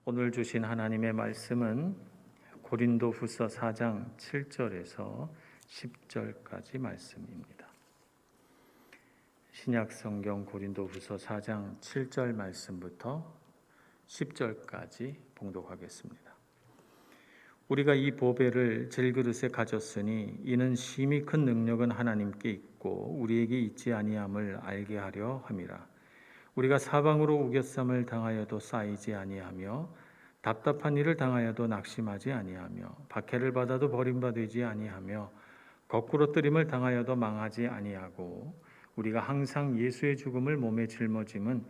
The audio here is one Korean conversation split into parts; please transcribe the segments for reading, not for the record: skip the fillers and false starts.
오늘 주신 하나님의 말씀은 고린도후서 4장 7절에서 10절까지 말씀입니다. 신약성경 고린도후서 4장 7절 말씀부터 10절까지 봉독하겠습니다. 우리가 이 보배를 질그릇에 가졌으니 이는 심히 큰 능력은 하나님께 있고 우리에게 있지 아니함을 알게 하려 함이라. 우리가 사방으로 우겨쌈을 당하여도 쌓이지 아니하며 답답한 일을 당하여도 낙심하지 아니하며 박해를 받아도 버림받지 아니하며 거꾸로 뜨림을 당하여도 망하지 아니하고 우리가 항상 예수의 죽음을 몸에 짊어짐은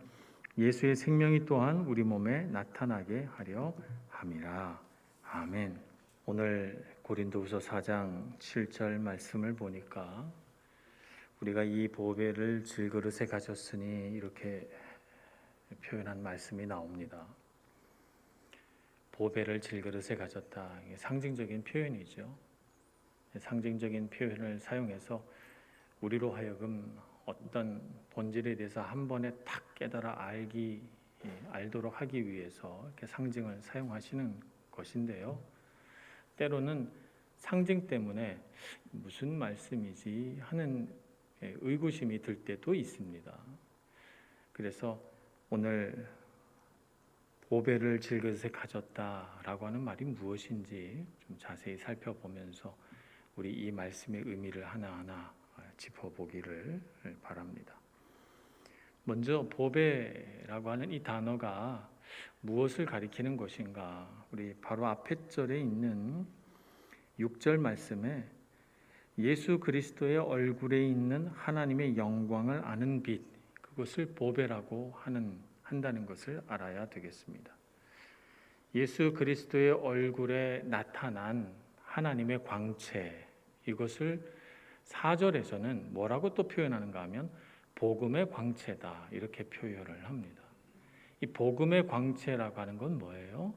예수의 생명이 또한 우리 몸에 나타나게 하려 함이라. 아멘. 오늘 고린도후서 4장 7절 말씀을 보니까 우리가 이 보배를 질그릇에 가졌으니 이렇게 표현한 말씀이 나옵니다. 보배를 질그릇에 가졌다. 이게 상징적인 표현이죠. 상징적인 표현을 사용해서 우리로 하여금 어떤 본질에 대해서 한 번에 탁 깨달아 알도록 하기 위해서 이렇게 상징을 사용하시는 것인데요. 때로는 상징 때문에 무슨 말씀이지 하는 의구심이 들 때도 있습니다. 그래서 오늘 보배를 질그릇에 가졌다라고 하는 말이 무엇인지 좀 자세히 살펴보면서 우리 이 말씀의 의미를 하나하나 짚어보기를 바랍니다. 먼저 보배라고 하는 이 단어가 무엇을 가리키는 것인가? 우리 바로 앞에 절에 있는 6절 말씀에 예수 그리스도의 얼굴에 있는 하나님의 영광을 아는 빛, 그것을 보배라고 한다는 것을 알아야 되겠습니다. 예수 그리스도의 얼굴에 나타난 하나님의 광채, 이것을 4절에서는 뭐라고 또 표현하는가 하면 복음의 광채다, 이렇게 표현을 합니다. 이 복음의 광채라고 하는 건 뭐예요?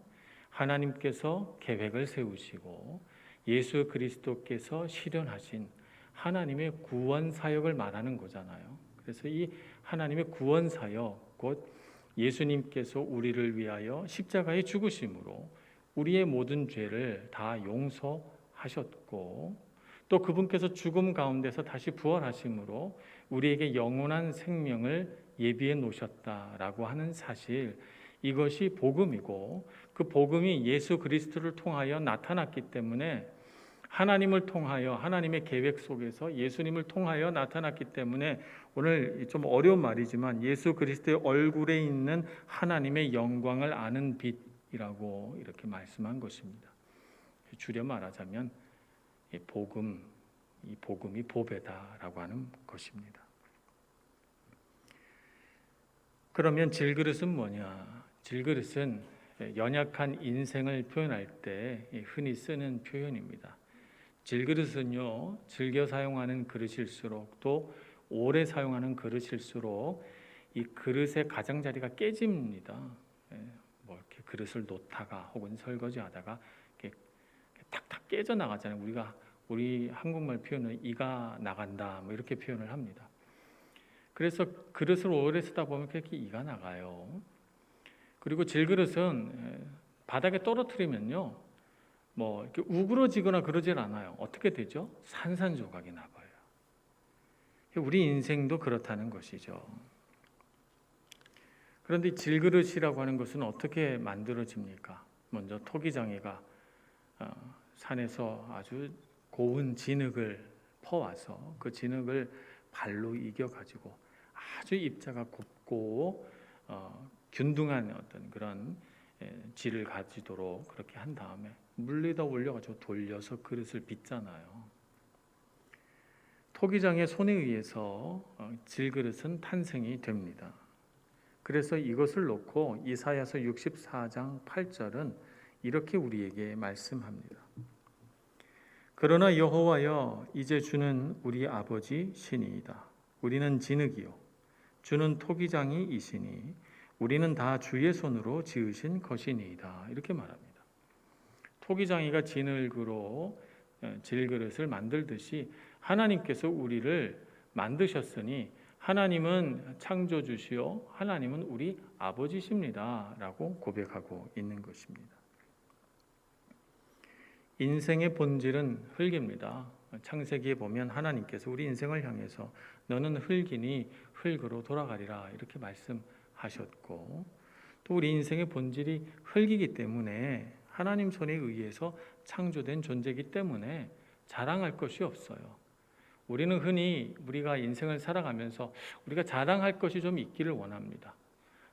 하나님께서 계획을 세우시고 예수 그리스도께서 실현하신 하나님의 구원 사역을 말하는 거잖아요. 그래서 이 하나님의 구원 사역, 곧 예수님께서 우리를 위하여 십자가에 죽으심으로 우리의 모든 죄를 다 용서하셨고 또 그분께서 죽음 가운데서 다시 부활하심으로 우리에게 영원한 생명을 예비해 놓으셨다라고 하는 사실, 이것이 복음이고 그 복음이 예수 그리스도를 통하여 나타났기 때문에 하나님을 통하여 하나님의 계획 속에서 예수님을 통하여 나타났기 때문에 오늘 좀 어려운 말이지만 예수 그리스도의 얼굴에 있는 하나님의 영광을 아는 빛이라고 이렇게 말씀한 것입니다. 줄여 말하자면 이 복음이 보배다라고 하는 것입니다. 그러면 질그릇은 뭐냐? 질그릇은 연약한 인생을 표현할 때 흔히 쓰는 표현입니다. 질그릇은요, 즐겨 사용하는 그릇일수록 또 오래 사용하는 그릇일수록 이 그릇의 가장자리가 깨집니다. 뭐 이렇게 그릇을 놓다가 혹은 설거지하다가 이렇게 탁탁 깨져 나가잖아요. 우리 한국말 표현은 이가 나간다, 뭐 이렇게 표현을 합니다. 그래서 그릇을 오래 쓰다 보면 그렇게 이가 나가요. 그리고 질그릇은 바닥에 떨어뜨리면요, 뭐 이렇게 우그러지거나 그러질 않아요. 어떻게 되죠? 산산조각이 나버려요. 우리 인생도 그렇다는 것이죠. 그런데 질그릇이라고 하는 것은 어떻게 만들어집니까? 먼저 토기장이가 산에서 아주 고운 진흙을 퍼와서 그 진흙을 발로 이겨가지고 아주 입자가 곱고 균등한 어떤 그런 질을 가지도록 그렇게 한 다음에 물에다 올려가지고 돌려서 그릇을 빚잖아요. 토기장의 손에 의해서 질그릇은 탄생이 됩니다. 그래서 이것을 놓고 이사야서 64장 8절은 이렇게 우리에게 말씀합니다. 그러나 여호와여, 이제 주는 우리 아버지 신이이다. 우리는 진흙이요 주는 토기장이이시니 우리는 다 주의 손으로 지으신 것이니이다. 이렇게 말합니다. 토기장이가 진흙으로 질그릇을 만들듯이 하나님께서 우리를 만드셨으니 하나님은 창조주시요 하나님은 우리 아버지십니다 라고 고백하고 있는 것입니다. 인생의 본질은 흙입니다. 창세기에 보면 하나님께서 우리 인생을 향해서 너는 흙이니 흙으로 돌아가리라 이렇게 말씀하셨고, 또 우리 인생의 본질이 흙이기 때문에 하나님 손에 의해서 창조된 존재이기 때문에 자랑할 것이 없어요. 우리는 흔히 우리가 인생을 살아가면서 우리가 자랑할 것이 좀 있기를 원합니다.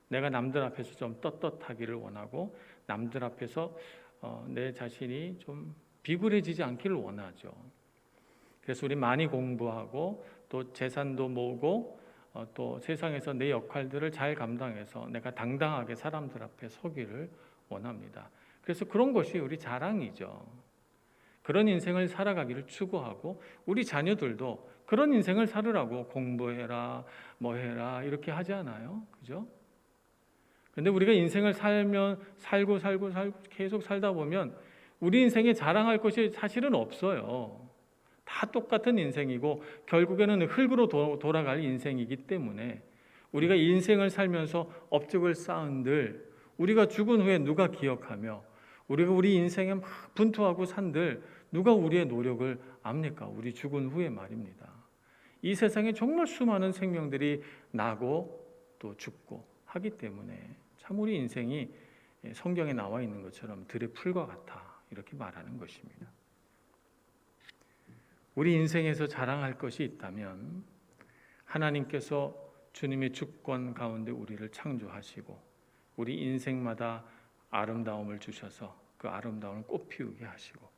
내가 남들 앞에서 좀 떳떳하기를 원하고 남들 앞에서 내 자신이 좀 비굴해지지 않기를 원하죠. 그래서 우리 많이 공부하고 또 재산도 모으고 또 세상에서 내 역할들을 잘 감당해서 내가 당당하게 사람들 앞에 서기를 원합니다. 그래서 그런 것이 우리 자랑이죠. 그런 인생을 살아가기를 추구하고 우리 자녀들도 그런 인생을 살으라고 공부해라, 뭐 해라 이렇게 하지 않아요? 그죠? 근데 우리가 인생을 살고 계속 살다 보면 우리 인생에 자랑할 것이 사실은 없어요. 다 똑같은 인생이고 결국에는 흙으로 돌아갈 인생이기 때문에 우리가 인생을 살면서 업적을 쌓은들 우리가 죽은 후에 누가 기억하며 우리가 우리 인생에 막 분투하고 산들 누가 우리의 노력을 압니까? 우리 죽은 후에 말입니다. 이 세상에 정말 수많은 생명들이 나고 또 죽고 하기 때문에 참 우리 인생이 성경에 나와 있는 것처럼 들의 풀과 같아 이렇게 말하는 것입니다. 우리 인생에서 자랑할 것이 있다면 하나님께서 주님의 주권 가운데 우리를 창조하시고 우리 인생마다 아름다움을 주셔서 그 아름다움을 꽃피우게 하시고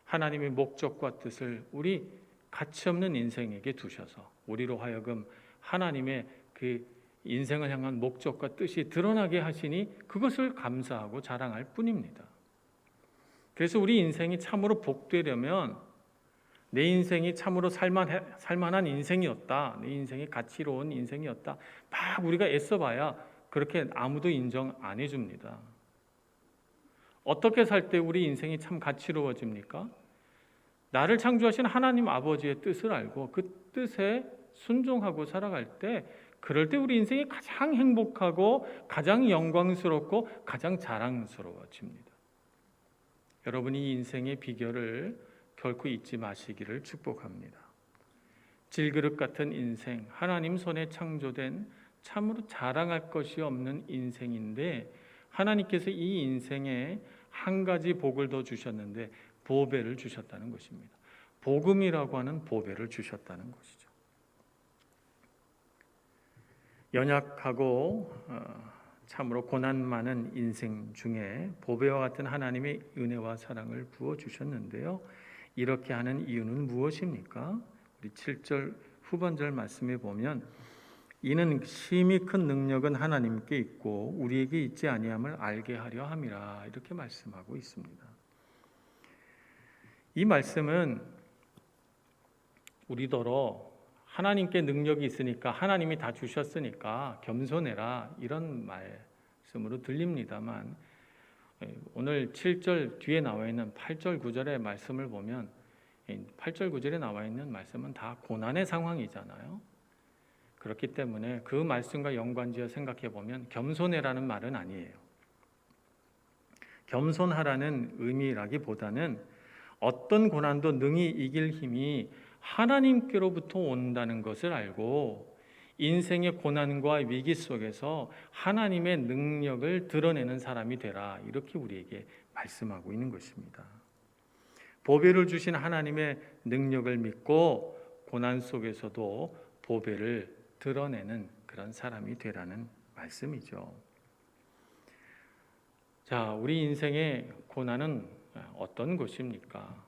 하나님의 목적과 뜻을 우리 가치없는 인생에게 두셔서 우리로 하여금 하나님의 그 인생을 향한 목적과 뜻이 드러나게 하시니 그것을 감사하고 자랑할 뿐입니다. 그래서 우리 인생이 참으로 복되려면 내 인생이 참으로 살만한 인생이었다, 내 인생이 가치로운 인생이었다 막 우리가 애써봐야 그렇게 아무도 인정 안 해줍니다. 어떻게 살 때 우리 인생이 참 가치로워집니까? 나를 창조하신 하나님 아버지의 뜻을 알고 그 뜻에 순종하고 살아갈 때 그럴 때 우리 인생이 가장 행복하고 가장 영광스럽고 가장 자랑스러워집니다. 여러분이 이 인생의 비결을 결코 잊지 마시기를 축복합니다. 질그릇 같은 인생, 하나님 손에 창조된 참으로 자랑할 것이 없는 인생인데 하나님께서 이 인생에 한 가지 복을 더 주셨는데 보배를 주셨다는 것입니다. 복음이라고 하는 보배를 주셨다는 것이죠. 연약하고 참으로 고난 많은 인생 중에 보배와 같은 하나님의 은혜와 사랑을 부어주셨는데요. 이렇게 하는 이유는 무엇입니까? 우리 7절 후반절 말씀에 보면 이는 심히 큰 능력은 하나님께 있고 우리에게 있지 아니함을 알게 하려 함이라 이렇게 말씀하고 있습니다. 이 말씀은 우리더러 하나님께 능력이 있으니까 하나님이 다 주셨으니까 겸손해라 이런 말씀으로 들립니다만 오늘 7절 뒤에 나와 있는 8절 9절의 말씀을 보면 8절 9절에 나와 있는 말씀은 다 고난의 상황이잖아요. 그렇기 때문에 그 말씀과 연관지어 생각해 보면 겸손해라는 말은 아니에요. 겸손하라는 의미라기보다는 어떤 고난도 능히 이길 힘이 하나님께로부터 온다는 것을 알고 인생의 고난과 위기 속에서 하나님의 능력을 드러내는 사람이 되라 이렇게 우리에게 말씀하고 있는 것입니다. 보배를 주신 하나님의 능력을 믿고 고난 속에서도 보배를 드러내는 그런 사람이 되라는 말씀이죠. 자, 우리 인생의 고난은 어떤 것입니까?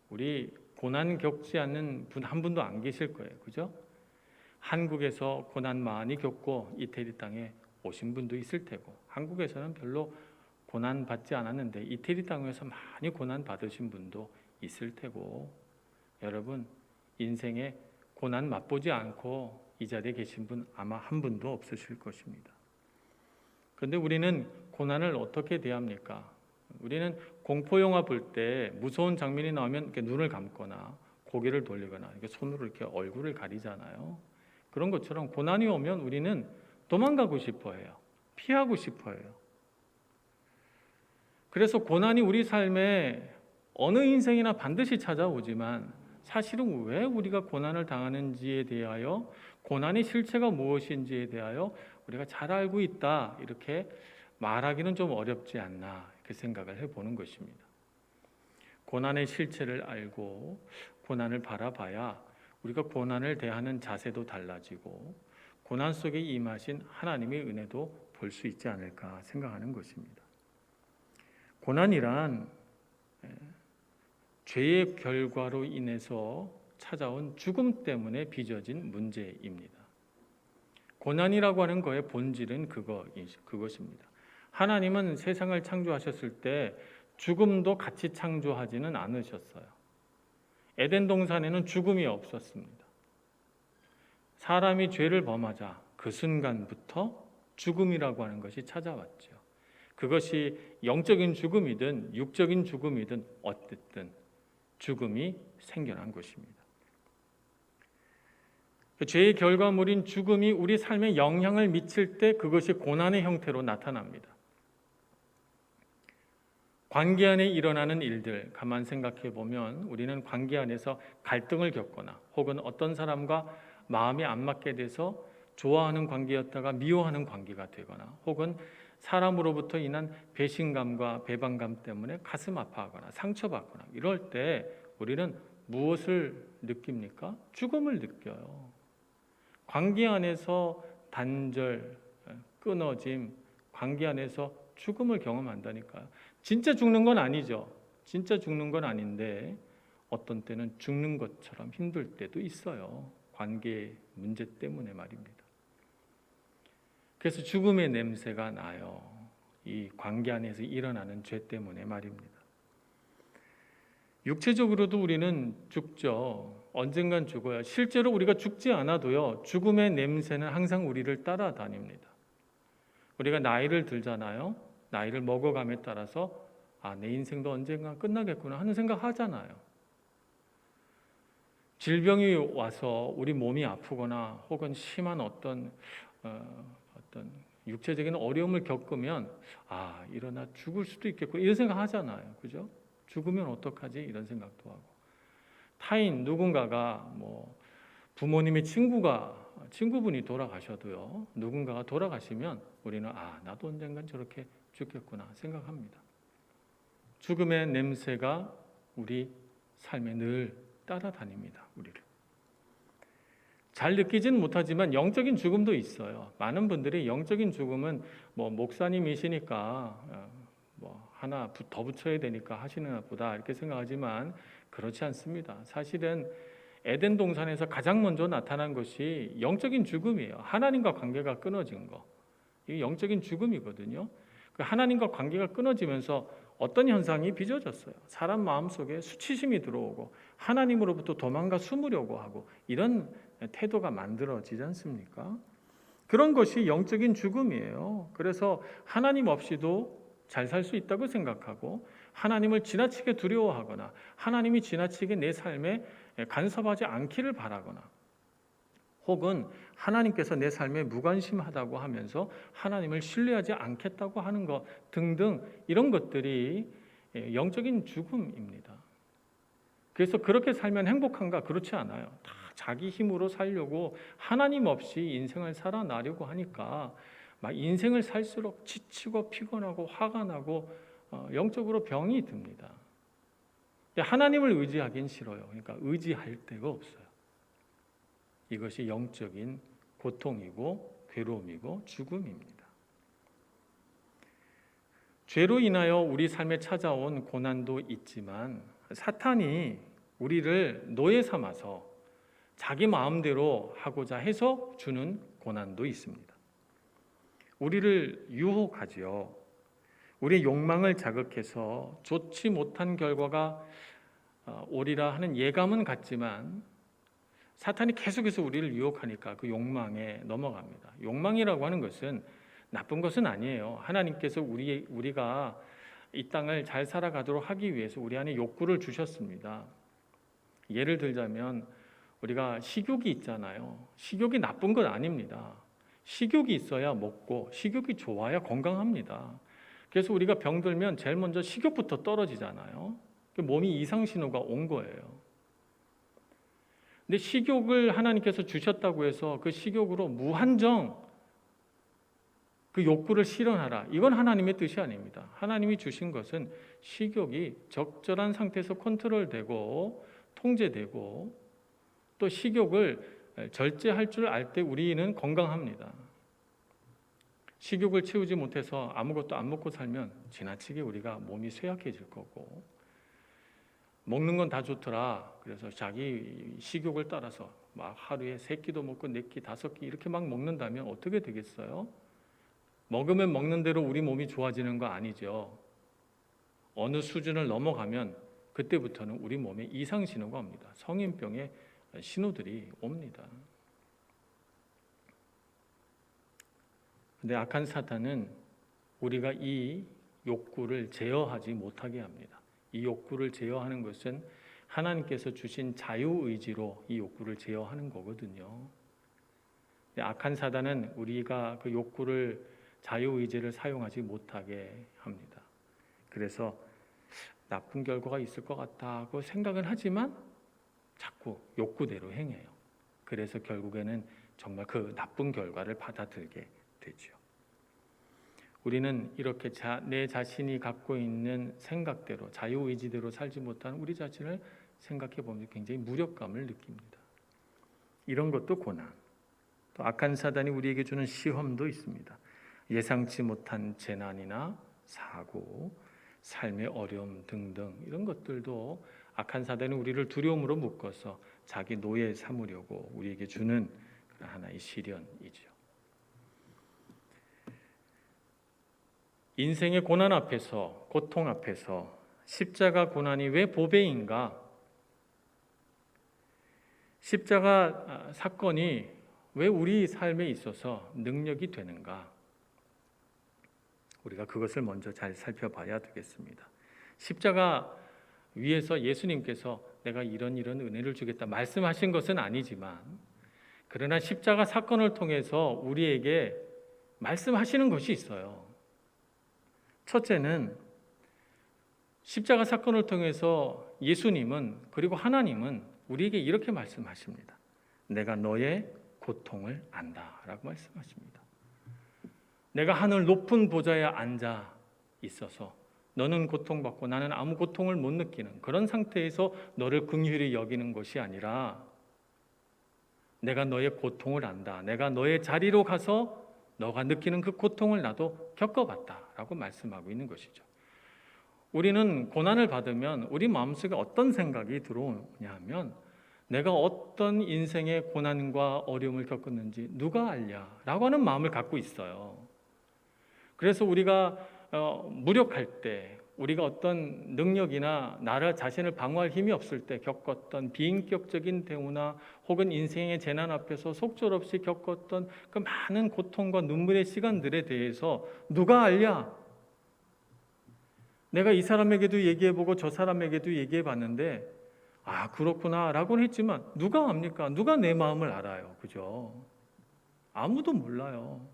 우리 고난 겪지 않는 분 한 분도 안 계실 거예요. 그죠? 한국에서 고난 많이 겪고 이태리 땅에 오신 분도 있을 테고 한국에서는 별로 고난 받지 않았는데 이태리 땅에서 많이 고난 받으신 분도 있을 테고 여러분 인생에 고난 맛보지 않고 이 자리에 계신 분 아마 한 분도 없으실 것입니다. 그런데 우리는 고난을 어떻게 대합니까? 우리는 공포영화 볼 때 무서운 장면이 나오면 이렇게 눈을 감거나 고개를 돌리거나 이렇게 손으로 이렇게 얼굴을 가리잖아요. 그런 것처럼 고난이 오면 우리는 도망가고 싶어 해요. 피하고 싶어 해요. 그래서 고난이 우리 삶에 어느 인생이나 반드시 찾아오지만 사실은 왜 우리가 고난을 당하는지에 대하여, 고난의 실체가 무엇인지에 대하여 우리가 잘 알고 있다, 이렇게 말하기는 좀 어렵지 않나, 이렇게 생각을 해보는 것입니다. 고난의 실체를 알고 고난을 바라봐야 우리가 고난을 대하는 자세도 달라지고 고난 속에 임하신 하나님의 은혜도 볼 수 있지 않을까 생각하는 것입니다. 고난이란 죄의 결과로 인해서 찾아온 죽음 때문에 빚어진 문제입니다. 고난이라고 하는 거의 본질은 그것입니다. 하나님은 세상을 창조하셨을 때 죽음도 같이 창조하지는 않으셨어요. 에덴 동산에는 죽음이 없었습니다. 사람이 죄를 범하자 그 순간부터 죽음이라고 하는 것이 찾아왔죠. 그것이 영적인 죽음이든 육적인 죽음이든 어쨌든 죽음이 생겨난 것입니다. 죄의 결과물인 죽음이 우리 삶에 영향을 미칠 때 그것이 고난의 형태로 나타납니다. 관계 안에 일어나는 일들 가만 생각해 보면 우리는 관계 안에서 갈등을 겪거나 혹은 어떤 사람과 마음이 안 맞게 돼서 좋아하는 관계였다가 미워하는 관계가 되거나 혹은 사람으로부터 인한 배신감과 배반감 때문에 가슴 아파하거나 상처받거나 이럴 때 우리는 무엇을 느낍니까? 죽음을 느껴요. 관계 안에서 단절, 끊어짐, 관계 안에서 죽음을 경험한다니까요. 진짜 죽는 건 아니죠. 진짜 죽는 건 아닌데 어떤 때는 죽는 것처럼 힘들 때도 있어요. 관계 문제 때문에 말입니다. 그래서 죽음의 냄새가 나요. 이 관계 안에서 일어나는 죄 때문에 말입니다. 육체적으로도 우리는 죽죠. 언젠간 죽어요. 실제로 우리가 죽지 않아도요, 죽음의 냄새는 항상 우리를 따라다닙니다. 우리가 나이를 들잖아요. 나이를 먹어감에 따라서 내 인생도 언젠가 끝나겠구나 하는 생각 하잖아요. 질병이 와서 우리 몸이 아프거나 혹은 심한 어떤 육체적인 어려움을 겪으면 일어나 죽을 수도 있겠구나 이런 생각 하잖아요. 그죠? 죽으면 어떡하지? 이런 생각도 하고. 타인 누군가가 부모님의 친구분이 돌아가셔도요. 누군가가 돌아가시면 우리는 나도 언젠간 저렇게 죽겠구나 생각합니다. 죽음의 냄새가 우리 삶에 늘 따라다닙니다. 우리를. 잘 느끼지는 못하지만 영적인 죽음도 있어요. 많은 분들이 영적인 죽음은 목사님이시니까 하나 더 붙여야 되니까 하시는 보다 이렇게 생각하지만 그렇지 않습니다. 사실은 에덴 동산에서 가장 먼저 나타난 것이 영적인 죽음이에요. 하나님과 관계가 끊어진 거. 이게 영적인 죽음이거든요. 하나님과 관계가 끊어지면서 어떤 현상이 빚어졌어요. 사람 마음속에 수치심이 들어오고 하나님으로부터 도망가 숨으려고 하고 이런 태도가 만들어지지 않습니까? 그런 것이 영적인 죽음이에요. 그래서 하나님 없이도 잘 살 수 있다고 생각하고 하나님을 지나치게 두려워하거나 하나님이 지나치게 내 삶에 간섭하지 않기를 바라거나 혹은 하나님께서 내 삶에 무관심하다고 하면서 하나님을 신뢰하지 않겠다고 하는 것 등등 이런 것들이 영적인 죽음입니다. 그래서 그렇게 살면 행복한가? 그렇지 않아요. 다 자기 힘으로 살려고 하나님 없이 인생을 살아나려고 하니까 막 인생을 살수록 지치고 피곤하고 화가 나고 영적으로 병이 듭니다. 하나님을 의지하긴 싫어요. 그러니까 의지할 데가 없어요. 이것이 영적인 고통이고 괴로움이고 죽음입니다. 죄로 인하여 우리 삶에 찾아온 고난도 있지만 사탄이 우리를 노예 삼아서 자기 마음대로 하고자 해서 주는 고난도 있습니다. 우리를 유혹하지요. 우리의 욕망을 자극해서 좋지 못한 결과가 오리라 하는 예감은 같지만 사탄이 계속해서 우리를 유혹하니까 그 욕망에 넘어갑니다. 욕망이라고 하는 것은 나쁜 것은 아니에요. 하나님께서 우리가 이 땅을 잘 살아가도록 하기 위해서 우리 안에 욕구를 주셨습니다. 예를 들자면 우리가 식욕이 있잖아요. 식욕이 나쁜 건 아닙니다. 식욕이 있어야 먹고 식욕이 좋아야 건강합니다. 그래서 우리가 병들면 제일 먼저 식욕부터 떨어지잖아요. 몸이 이상 신호가 온 거예요. 근데 식욕을 하나님께서 주셨다고 해서 그 식욕으로 무한정 그 욕구를 실현하라. 이건 하나님의 뜻이 아닙니다. 하나님이 주신 것은 식욕이 적절한 상태에서 컨트롤되고 통제되고 또 식욕을 절제할 줄 알 때 우리는 건강합니다. 식욕을 채우지 못해서 아무것도 안 먹고 살면 지나치게 우리가 몸이 쇠약해질 거고, 먹는 건 다 좋더라. 그래서 자기 식욕을 따라서 막 하루에 3끼도 먹고 4끼, 5끼 이렇게 막 먹는다면 어떻게 되겠어요? 먹으면 먹는 대로 우리 몸이 좋아지는 거 아니죠. 어느 수준을 넘어가면 그때부터는 우리 몸에 이상 신호가 옵니다. 성인병의 신호들이 옵니다. 근데 악한 사탄은 우리가 이 욕구를 제어하지 못하게 합니다. 이 욕구를 제어하는 것은 하나님께서 주신 자유의지로 이 욕구를 제어하는 거거든요. 근데 악한 사단은 우리가 그 욕구를 자유의지를 사용하지 못하게 합니다. 그래서 나쁜 결과가 있을 것 같다고 생각은 하지만 자꾸 욕구대로 행해요. 그래서 결국에는 정말 그 나쁜 결과를 받아들게 되죠. 우리는 이렇게 내 자신이 갖고 있는 생각대로 자유의지대로 살지 못하는 우리 자신을 생각해 보면 굉장히 무력감을 느낍니다. 이런 것도 고난, 또 악한 사단이 우리에게 주는 시험도 있습니다. 예상치 못한 재난이나 사고, 삶의 어려움 등등 이런 것들도 악한 사단이 우리를 두려움으로 묶어서 자기 노예 삼으려고 우리에게 주는 하나의 시련이죠. 인생의 고난 앞에서, 고통 앞에서 십자가 고난이 왜 보배인가? 십자가 사건이 왜 우리 삶에 있어서 능력이 되는가? 우리가 그것을 먼저 잘 살펴봐야 되겠습니다. 십자가 위에서 예수님께서 내가 이런 은혜를 주겠다 말씀하신 것은 아니지만, 그러나 십자가 사건을 통해서 우리에게 말씀하시는 것이 있어요. 첫째는 십자가 사건을 통해서 예수님은, 그리고 하나님은 우리에게 이렇게 말씀하십니다. 내가 너의 고통을 안다라고 말씀하십니다. 내가 하늘 높은 보좌에 앉아 있어서 너는 고통받고 나는 아무 고통을 못 느끼는 그런 상태에서 너를 긍휼히 여기는 것이 아니라, 내가 너의 고통을 안다. 내가 너의 자리로 가서 너가 느끼는 그 고통을 나도 겪어봤다라고 말씀하고 있는 것이죠. 우리는 고난을 받으면 우리 마음속에 어떤 생각이 들어오냐 하면, 내가 어떤 인생의 고난과 어려움을 겪었는지 누가 알냐라고 하는 마음을 갖고 있어요. 그래서 우리가 무력할 때, 우리가 어떤 능력이나 나라 자신을 방어할 힘이 없을 때 겪었던 비인격적인 대우나 혹은 인생의 재난 앞에서 속절없이 겪었던 그 많은 고통과 눈물의 시간들에 대해서 누가 알냐? 내가 이 사람에게도 얘기해보고 저 사람에게도 얘기해봤는데 아 그렇구나 라고는 했지만 누가 압니까? 누가 내 마음을 알아요? 그죠? 아무도 몰라요.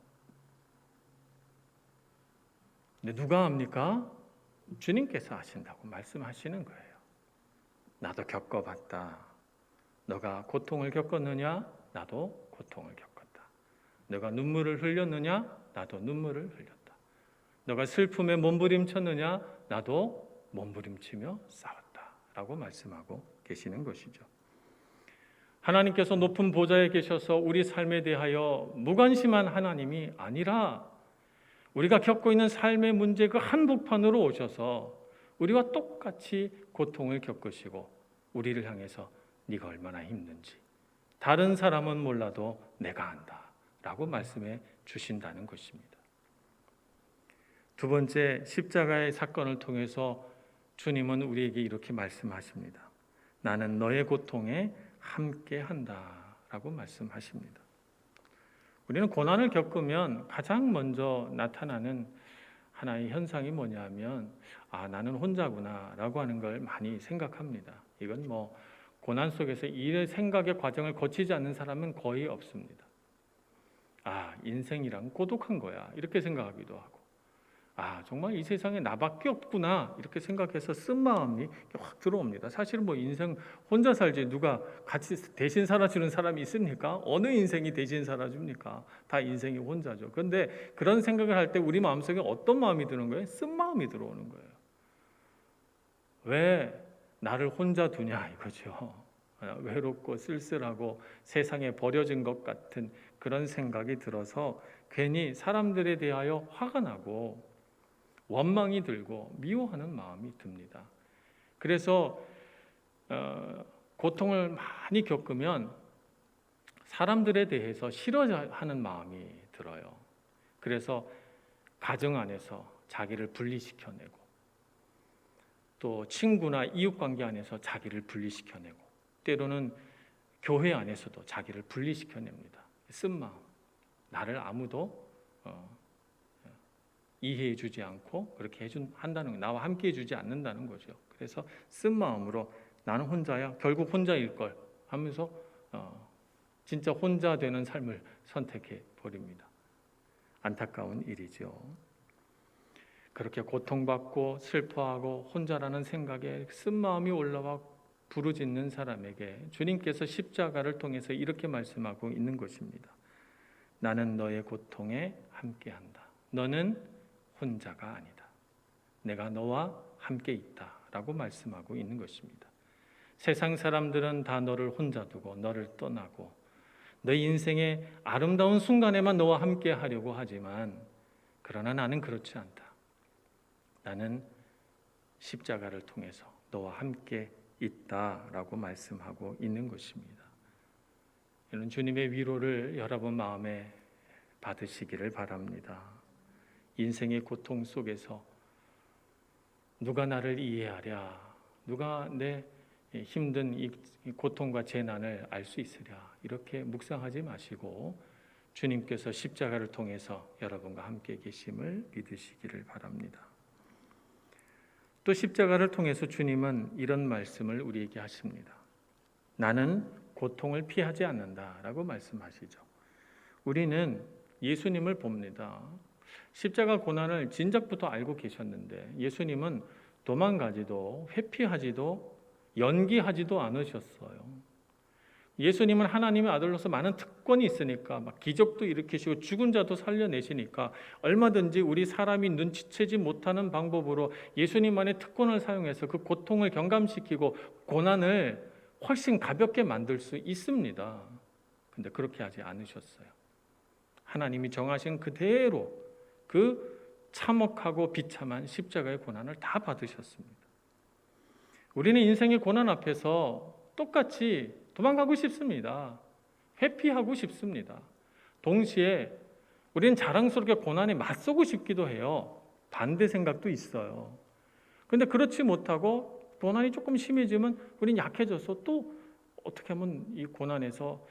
근데 누가 압니까? 주님께서 아신다고 말씀하시는 거예요. 나도 겪어봤다. 너가 고통을 겪었느냐? 나도 고통을 겪었다. 너가 눈물을 흘렸느냐? 나도 눈물을 흘렸다. 너가 슬픔에 몸부림쳤느냐? 나도 몸부림치며 싸웠다. 라고 말씀하고 계시는 것이죠. 하나님께서 높은 보좌에 계셔서 우리 삶에 대하여 무관심한 하나님이 아니라, 우리가 겪고 있는 삶의 문제 그 한복판으로 오셔서 우리와 똑같이 고통을 겪으시고 우리를 향해서 네가 얼마나 힘든지 다른 사람은 몰라도 내가 안다 라고 말씀해 주신다는 것입니다. 두 번째, 십자가의 사건을 통해서 주님은 우리에게 이렇게 말씀하십니다. 나는 너의 고통에 함께 한다 라고 말씀하십니다. 우리는 고난을 겪으면 가장 먼저 나타나는 하나의 현상이 뭐냐면, 아 나는 혼자구나 라고 하는 걸 많이 생각합니다. 이건 고난 속에서 이 생각의 과정을 거치지 않는 사람은 거의 없습니다. 아, 인생이란 고독한 거야, 이렇게 생각하기도 하고, 아, 정말 이 세상에 나밖에 없구나, 이렇게 생각해서 쓴 마음이 확 들어옵니다. 사실은 뭐 인생 혼자 살지 누가 같이 대신 살아주는 사람이 있습니까? 어느 인생이 대신 살아줍니까? 다 인생이 혼자죠. 그런데 그런 생각을 할 때 우리 마음속에 어떤 마음이 드는 거예요? 쓴 마음이 들어오는 거예요. 왜 나를 혼자 두냐 이거죠. 외롭고 쓸쓸하고 세상에 버려진 것 같은 그런 생각이 들어서 괜히 사람들에 대하여 화가 나고 원망이 들고 미워하는 마음이 듭니다. 그래서 고통을 많이 겪으면 사람들에 대해서 싫어하는 마음이 들어요. 그래서 가정 안에서 자기를 분리시켜내고, 또 친구나 이웃관계 안에서 자기를 분리시켜내고, 때로는 교회 안에서도 자기를 분리시켜냅니다. 쓴 마음, 나를 아무도 이해해주지 않고 그렇게 한다는 거, 나와 함께 해주지 않는다는 거죠. 그래서 쓴 마음으로 나는 혼자야, 결국 혼자일 걸 하면서 진짜 혼자 되는 삶을 선택해 버립니다. 안타까운 일이죠. 그렇게 고통받고 슬퍼하고 혼자라는 생각에 쓴 마음이 올라와 부르짖는 사람에게 주님께서 십자가를 통해서 이렇게 말씀하고 있는 것입니다. 나는 너의 고통에 함께한다. 너는 혼자가 아니다. 내가 너와 함께 있다 라고 말씀하고 있는 것입니다. 세상 사람들은 다 너를 혼자 두고 너를 떠나고 너의 인생의 아름다운 순간에만 너와 함께 하려고 하지만, 그러나 나는 그렇지 않다. 나는 십자가를 통해서 너와 함께 있다라고 말씀하고 있는 것입니다. 이런 주님의 위로를 여러분 마음에 받으시기를 바랍니다. 인생의 고통 속에서 누가 나를 이해하랴, 누가 내 힘든 이 고통과 재난을 알 수 있으랴, 이렇게 묵상하지 마시고 주님께서 십자가를 통해서 여러분과 함께 계심을 믿으시기를 바랍니다. 또 십자가를 통해서 주님은 이런 말씀을 우리에게 하십니다. 나는 고통을 피하지 않는다라고 말씀하시죠. 우리는 예수님을 봅니다. 십자가 고난을 진작부터 알고 계셨는데 예수님은 도망가지도 회피하지도 연기하지도 않으셨어요. 예수님은 하나님의 아들로서 많은 특권이 있으니까 막 기적도 일으키시고 죽은 자도 살려내시니까 얼마든지 우리 사람이 눈치채지 못하는 방법으로 예수님만의 특권을 사용해서 그 고통을 경감시키고 고난을 훨씬 가볍게 만들 수 있습니다. 근데 그렇게 하지 않으셨어요. 하나님이 정하신 그대로 그 참혹하고 비참한 십자가의 고난을 다 받으셨습니다. 우리는 인생의 고난 앞에서 똑같이 도망가고 싶습니다. 회피하고 싶습니다. 동시에 우리는 자랑스럽게 고난에 맞서고 싶기도 해요. 반대 생각도 있어요. 그런데 그렇지 못하고 고난이 조금 심해지면 우리는 약해져서 또 어떻게 하면 이 고난에서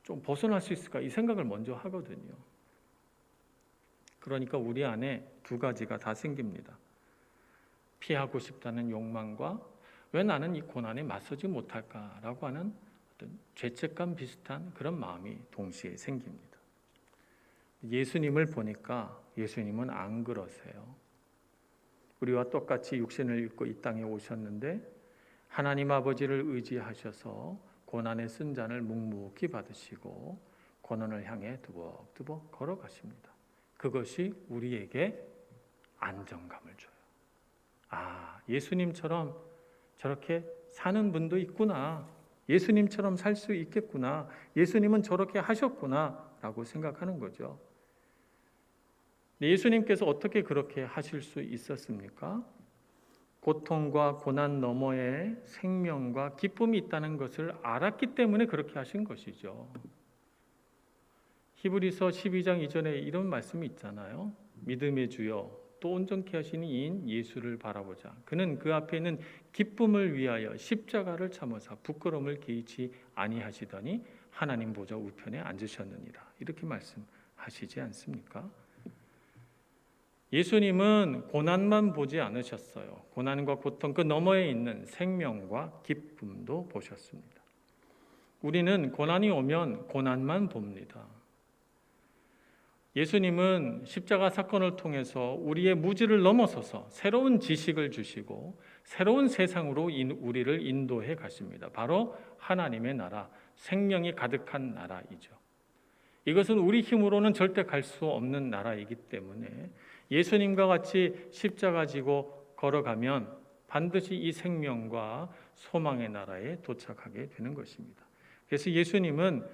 좀 벗어날 수 있을까, 이 생각을 먼저 하거든요. 그러니까 우리 안에 두 가지가 다 생깁니다. 피하고 싶다는 욕망과 왜 나는 이 고난에 맞서지 못할까라고 하는 어떤 죄책감 비슷한 그런 마음이 동시에 생깁니다. 예수님을 보니까 예수님은 안 그러세요. 우리와 똑같이 육신을 입고 이 땅에 오셨는데 하나님 아버지를 의지하셔서 고난의 쓴 잔을 묵묵히 받으시고 고난을 향해 두벅두벅 걸어가십니다. 그것이 우리에게 안정감을 줘요. 아, 예수님처럼 저렇게 사는 분도 있구나. 예수님처럼 살 수 있겠구나. 예수님은 저렇게 하셨구나 라고 생각하는 거죠. 예수님께서 어떻게 그렇게 하실 수 있었습니까? 고통과 고난 너머에 생명과 기쁨이 있다는 것을 알았기 때문에 그렇게 하신 것이죠. 히브리서 12장 이전에 이런 말씀이 있잖아요. 믿음의 주여 또 온전케 하시는 이인 예수를 바라보자. 그는 그 앞에 있는 기쁨을 위하여 십자가를 참으사 부끄러움을 개의치 아니하시더니 하나님 보좌 우편에 앉으셨느니라. 이렇게 말씀하시지 않습니까? 예수님은 고난만 보지 않으셨어요. 고난과 고통 그 너머에 있는 생명과 기쁨도 보셨습니다. 우리는 고난이 오면 고난만 봅니다. 예수님은 십자가 사건을 통해서 우리의 무지를 넘어서서 새로운 지식을 주시고 새로운 세상으로 우리를 인도해 가십니다. 바로 하나님의 나라, 생명이 가득한 나라이죠. 이것은 우리 힘으로는 절대 갈 수 없는 나라이기 때문에 예수님과 같이 십자가 지고 걸어가면 반드시 이 생명과 소망의 나라에 도착하게 되는 것입니다. 그래서 예수님은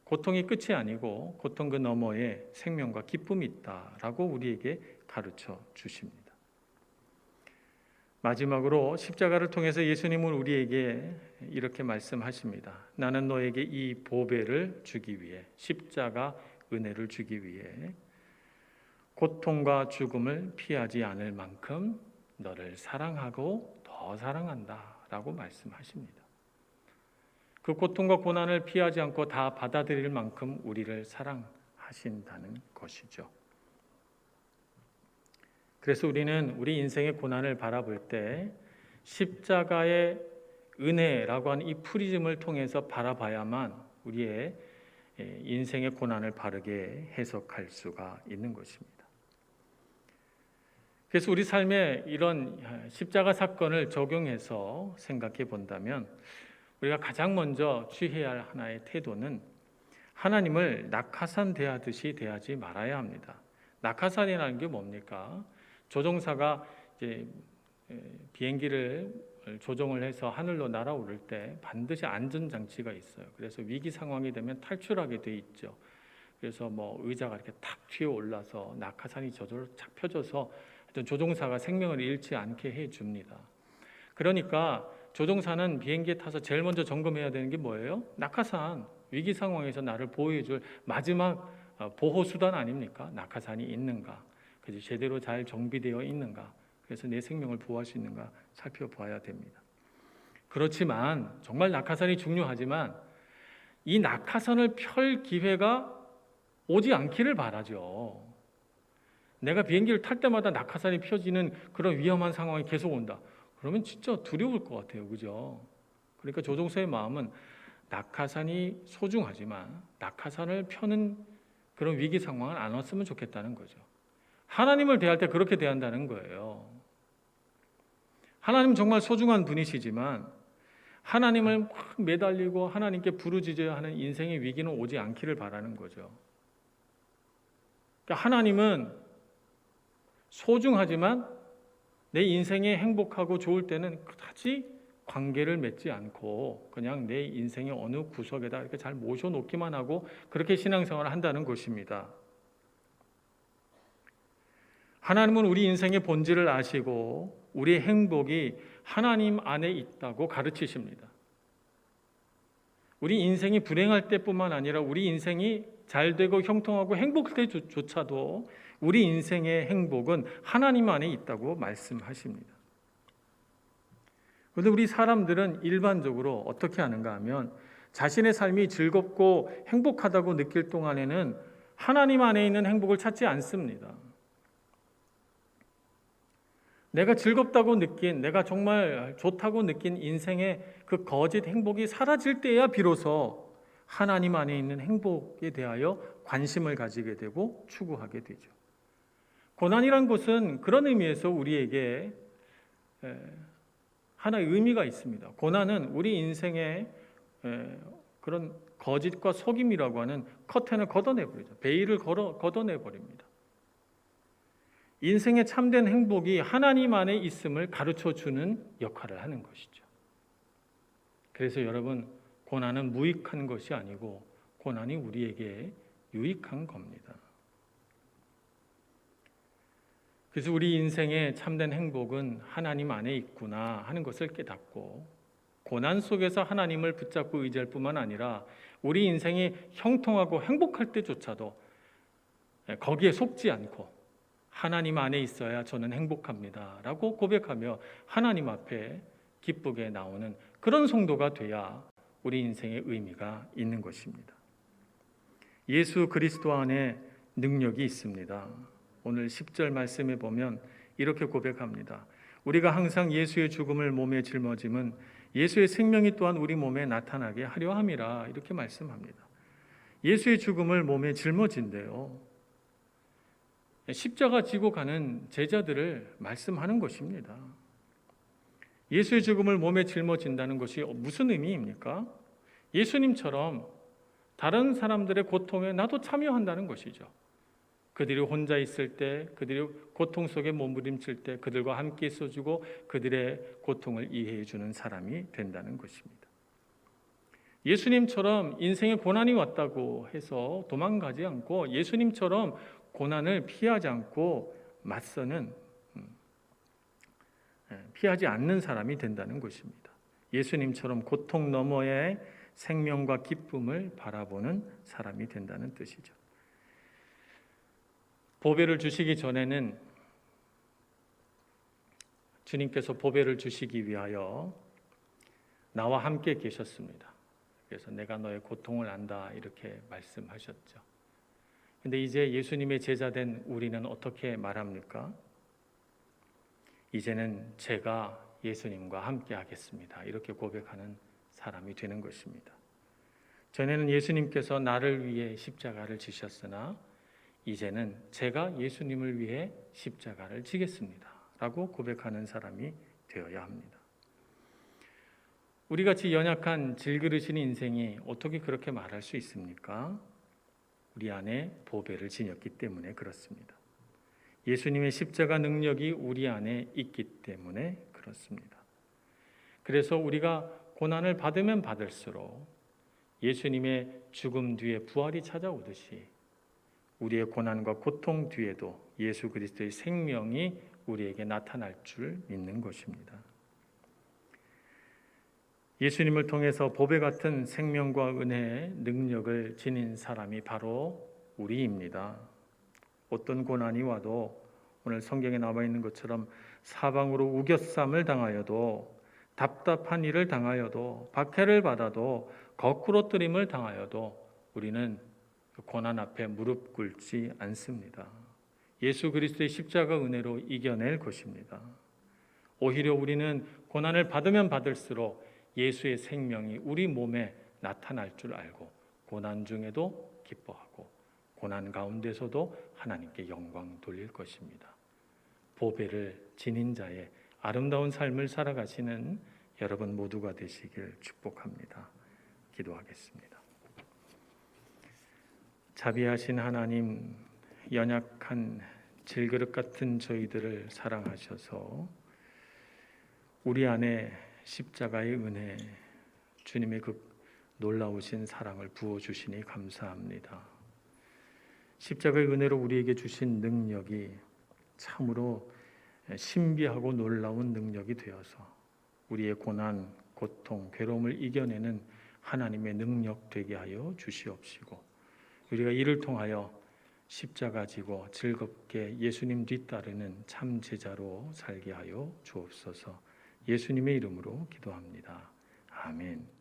고통이 끝이 아니고 고통 그 너머에 생명과 기쁨이 있다라고 우리에게 가르쳐 주십니다. 마지막으로 십자가를 통해서 예수님은 우리에게 이렇게 말씀하십니다. 나는 너에게 이 보배를 주기 위해, 십자가 은혜를 주기 위해 고통과 죽음을 피하지 않을 만큼 너를 사랑하고 더 사랑한다라고 말씀하십니다. 그 고통과 고난을 피하지 않고 다 받아들일 만큼 우리를 사랑하신다는 것이죠. 그래서 우리는 우리 인생의 고난을 바라볼 때 십자가의 은혜라고 하는 이 프리즘을 통해서 바라봐야만 우리의 인생의 고난을 바르게 해석할 수가 있는 것입니다. 그래서 우리 삶에 이런 십자가 사건을 적용해서 생각해 본다면 우리가 가장 먼저 취해야 할 하나의 태도는 하나님을 낙하산 대하듯이 대하지 말아야 합니다. 낙하산이라는 게 뭡니까? 조종사가 이제 비행기를 조종을 해서 하늘로 날아오를 때 반드시 안전장치가 있어요. 그래서 위기 상황이 되면 탈출하게 돼 있죠. 그래서 뭐 의자가 이렇게 탁 튀어 올라서 낙하산이 저절로 착 펴져서 조종사가 생명을 잃지 않게 해줍니다. 그러니까 조종사는 비행기에 타서 제일 먼저 점검해야 되는 게 뭐예요? 낙하산, 위기 상황에서 나를 보호해줄 마지막 보호수단 아닙니까? 낙하산이 있는가, 그래서 제대로 잘 정비되어 있는가, 그래서 내 생명을 보호할 수 있는가 살펴봐야 됩니다. 그렇지만 정말 낙하산이 중요하지만 이 낙하산을 펼 기회가 오지 않기를 바라죠. 내가 비행기를 탈 때마다 낙하산이 펴지는 그런 위험한 상황이 계속 온다. 그러면 진짜 두려울 것 같아요. 그죠? 그러니까 조종사의 마음은 낙하산이 소중하지만 낙하산을 펴는 그런 위기 상황은 안 왔으면 좋겠다는 거죠. 하나님을 대할 때 그렇게 대한다는 거예요. 하나님 정말 소중한 분이시지만 하나님을 막 매달리고 하나님께 부르짖어야 하는 인생의 위기는 오지 않기를 바라는 거죠. 그러니까 하나님은 소중하지만 내 인생에 행복하고 좋을 때는 그다지 관계를 맺지 않고 그냥 내 인생의 어느 구석에다 이렇게 잘 모셔놓기만 하고 그렇게 신앙생활을 한다는 것입니다. 하나님은 우리 인생의 본질을 아시고 우리의 행복이 하나님 안에 있다고 가르치십니다. 우리 인생이 불행할 때뿐만 아니라 우리 인생이 잘 되고 형통하고 행복할 때조차도 우리 인생의 행복은 하나님 안에 있다고 말씀하십니다. 그런데 우리 사람들은 일반적으로 어떻게 하는가 하면 자신의 삶이 즐겁고 행복하다고 느낄 동안에는 하나님 안에 있는 행복을 찾지 않습니다. 내가 즐겁다고 느낀, 내가 정말 좋다고 느낀 인생의 그 거짓 행복이 사라질 때야 비로소 하나님 안에 있는 행복에 대하여 관심을 가지게 되고 추구하게 되죠. 고난이란 것은 그런 의미에서 우리에게 하나의 의미가 있습니다. 고난은 우리 인생의 그런 거짓과 속임이라고 하는 커튼을 걷어내버리죠. 베일을 걷어내버립니다. 인생의 참된 행복이 하나님 안에 있음을 가르쳐주는 역할을 하는 것이죠. 그래서 여러분, 고난은 무익한 것이 아니고 고난이 우리에게 유익한 겁니다. 그래서 우리 인생의 참된 행복은 하나님 안에 있구나 하는 것을 깨닫고 고난 속에서 하나님을 붙잡고 의지할 뿐만 아니라 우리 인생이 형통하고 행복할 때조차도 거기에 속지 않고 하나님 안에 있어야 저는 행복합니다 라고 고백하며 하나님 앞에 기쁘게 나오는 그런 성도가 돼야 우리 인생의 의미가 있는 것입니다. 예수 그리스도 안에 능력이 있습니다. 오늘 10절 말씀에 보면 이렇게 고백합니다. 우리가 항상 예수의 죽음을 몸에 짊어짐은 예수의 생명이 또한 우리 몸에 나타나게 하려 함이라 이렇게 말씀합니다. 예수의 죽음을 몸에 짊어진대요. 십자가 지고 가는 제자들을 말씀하는 것입니다. 예수의 죽음을 몸에 짊어진다는 것이 무슨 의미입니까? 예수님처럼 다른 사람들의 고통에 나도 참여한다는 것이죠. 그들이 혼자 있을 때, 그들이 고통 속에 몸부림칠 때 그들과 함께 있어주고 그들의 고통을 이해해 주는 사람이 된다는 것입니다. 예수님처럼 인생에 고난이 왔다고 해서 도망가지 않고 예수님처럼 고난을 피하지 않고 맞서는 피하지 않는 사람이 된다는 것입니다. 예수님처럼 고통 너머의 생명과 기쁨을 바라보는 사람이 된다는 뜻이죠. 보배를 주시기 전에는 주님께서 보배를 주시기 위하여 나와 함께 계셨습니다. 그래서 내가 너의 고통을 안다 이렇게 말씀하셨죠. 근데 이제 예수님의 제자 된 우리는 어떻게 말합니까? 이제는 제가 예수님과 함께 하겠습니다. 이렇게 고백하는 사람이 되는 것입니다. 전에는 예수님께서 나를 위해 십자가를 지셨으나 이제는 제가 예수님을 위해 십자가를 지겠습니다. 라고 고백하는 사람이 되어야 합니다. 우리같이 연약한 질그릇인 인생이 어떻게 그렇게 말할 수 있습니까? 우리 안에 보배를 지녔기 때문에 그렇습니다. 예수님의 십자가 능력이 우리 안에 있기 때문에 그렇습니다. 그래서 우리가 고난을 받으면 받을수록 예수님의 죽음 뒤에 부활이 찾아오듯이 우리의 고난과 고통 뒤에도 예수 그리스도의 생명이 우리에게 나타날 줄 믿는 것입니다. 예수님을 통해서 보배 같은 생명과 은혜의 능력을 지닌 사람이 바로 우리입니다. 어떤 고난이 와도 오늘 성경에 나와 있는 것처럼 사방으로 우겨쌈을 당하여도 답답한 일을 당하여도 박해를 받아도 거꾸로 뜨림을 당하여도 우리는 그 고난 앞에 무릎 꿇지 않습니다. 예수 그리스도의 십자가 은혜로 이겨낼 것입니다. 오히려 우리는 고난을 받으면 받을수록 예수의 생명이 우리 몸에 나타날 줄 알고 고난 중에도 기뻐하고 고난 가운데서도 하나님께 영광 돌릴 것입니다. 보배를 지닌 자의 아름다운 삶을 살아가시는 여러분 모두가 되시길 축복합니다. 기도하겠습니다. 자비하신 하나님, 연약한 질그릇 같은 저희들을 사랑하셔서 우리 안에 십자가의 은혜, 주님의 그 놀라우신 사랑을 부어주시니 감사합니다. 십자가의 은혜로 우리에게 주신 능력이 참으로 신비하고 놀라운 능력이 되어서 우리의 고난, 고통, 괴로움을 이겨내는 하나님의 능력 되게 하여 주시옵시고 우리가 이를 통하여 십자가 지고 즐겁게 예수님 뒤따르는 참 제자로 살게 하여 주옵소서. 예수님의 이름으로 기도합니다. 아멘.